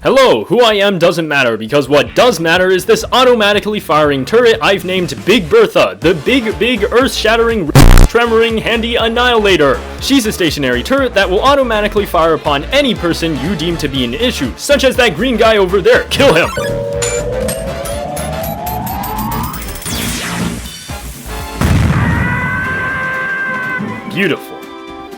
Hello, who I am doesn't matter, because what does matter is this automatically firing turret I've named Big Bertha, the big earth-shattering, tremoring, handy annihilator. She's a stationary turret that will automatically fire upon any person you deem to be an issue, such as that green guy over there. Kill him! Beautiful.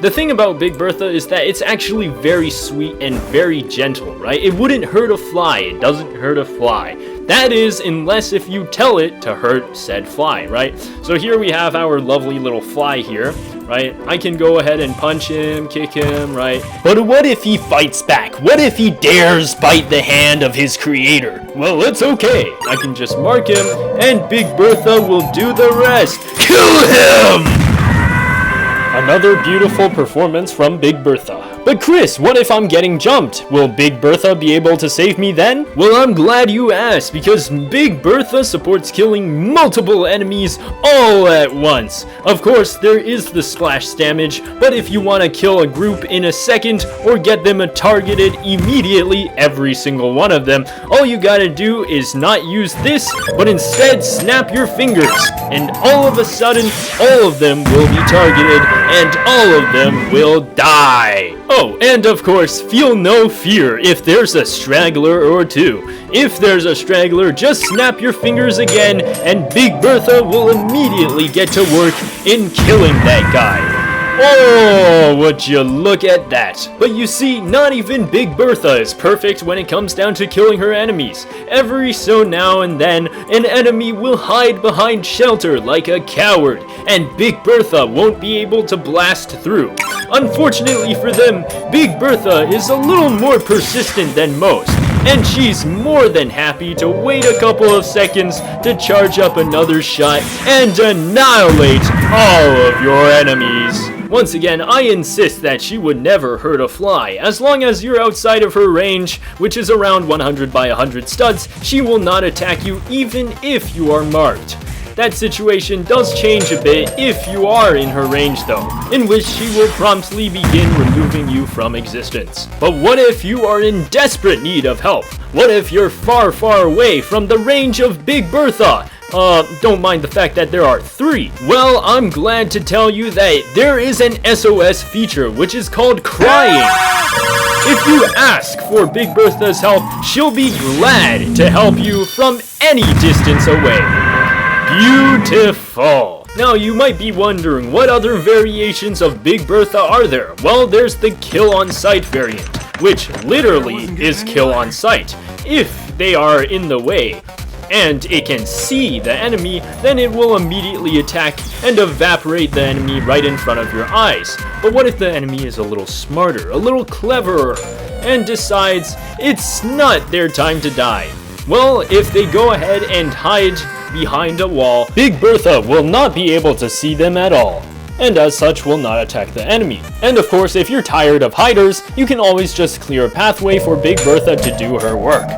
The thing about Big Bertha is that it's actually very sweet and very gentle, right? It wouldn't hurt a fly. It doesn't hurt a fly. That is, unless if you tell it to hurt said fly, right? So here we have our lovely little fly here, right? I can go ahead and punch him, kick him, right? But what if he fights back? What if he dares bite the hand of his creator? Well, it's okay. I can just mark him, and Big Bertha will do the rest. Kill him! Another beautiful performance from Big Bertha. But Chris, what if I'm getting jumped? Will Big Bertha be able to save me then? Well, I'm glad you asked, because Big Bertha supports killing multiple enemies all at once. Of course, there is the splash damage, but if you want to kill a group in a second or get them targeted immediately, every single one of them, all you gotta do is not use this, but instead snap your fingers, and all of a sudden, all of them will be targeted, and all of them will die. Oh, and of course, feel no fear if there's a straggler or two. If there's a straggler, just snap your fingers again, and Big Bertha will immediately get to work in killing that guy. Oh, would you look at that. But you see, not even Big Bertha is perfect when it comes down to killing her enemies. Every so now and then, an enemy will hide behind shelter like a coward, and Big Bertha won't be able to blast through. Unfortunately for them, Big Bertha is a little more persistent than most, and she's more than happy to wait a couple of seconds to charge up another shot and annihilate all of your enemies. Once again, I insist that she would never hurt a fly. As long as you're outside of her range, which is around 100 by 100 studs, she will not attack you even if you are marked. That situation does change a bit if you are in her range though, in which she will promptly begin removing you from existence. But what if you are in desperate need of help? What if you're far away from the range of Big Bertha? Don't mind the fact that there are 3. Well, I'm glad to tell you that there is an SOS feature which is called crying. If you ask for Big Bertha's help, she'll be glad to help you from any distance away. Beautiful. Now you might be wondering, what other variations of Big Bertha are there? Well, there's the kill on sight variant, which literally is kill on sight. If they are in the way and it can see the enemy, then it will immediately attack and evaporate the enemy right in front of your eyes. But what if the enemy is a little smarter, a little cleverer, and decides it's not their time to die? Well, if they go ahead and hide behind a wall, Big Bertha will not be able to see them at all, and as such will not attack the enemy. And of course, if you're tired of hiders, you can always just clear a pathway for Big Bertha to do her work.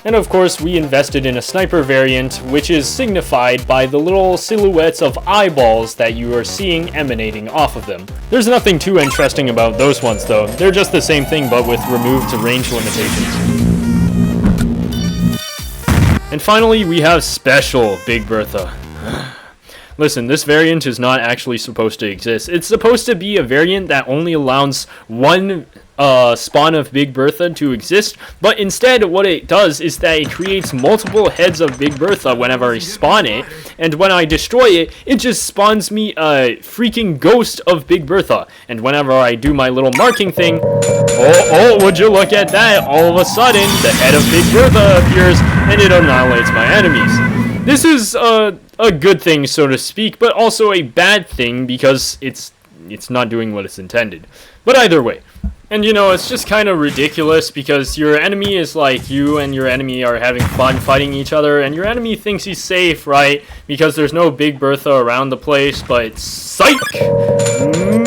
And of course, we invested in a sniper variant, which is signified by the little silhouettes of eyeballs that you are seeing emanating off of them. There's nothing too interesting about those ones though. They're just the same thing but with removed range limitations. And finally, we have Special Big Bertha. Listen, this variant is not actually supposed to exist. It's supposed to be a variant that only allows one spawn of Big Bertha to exist, but instead what it does is that it creates multiple heads of Big Bertha whenever I spawn it, and when I destroy it, it just spawns me a freaking ghost of Big Bertha. And whenever I do my little marking thing, oh, would you look at that, all of a sudden, the head of Big Bertha appears, and it annihilates my enemies. This is a good thing, so to speak, but also a bad thing because it's not doing what it's intended. But either way. And you know, it's just kind of ridiculous because your enemy is like, you and your enemy are having fun fighting each other, and your enemy thinks he's safe, right? Because there's no Big Bertha around the place, but psych!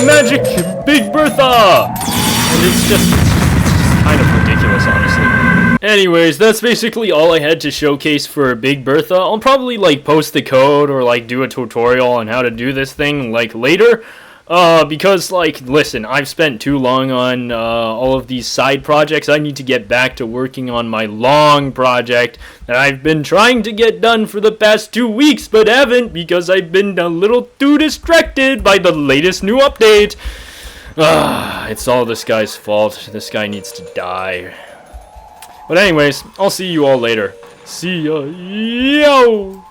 Magic Big Bertha! And it's just kind of ridiculous, honestly. Anyways, that's basically all I had to showcase for Big Bertha. I'll probably like post the code or like do a tutorial on how to do this thing like later. Because, like, listen, I've spent too long on all of these side projects. I need to get back to working on my long project that I've been trying to get done for the past 2 weeks, but haven't because I've been a little too distracted by the latest new update. It's all this guy's fault. This guy needs to die. But anyways, I'll see you all later. See ya. Yo!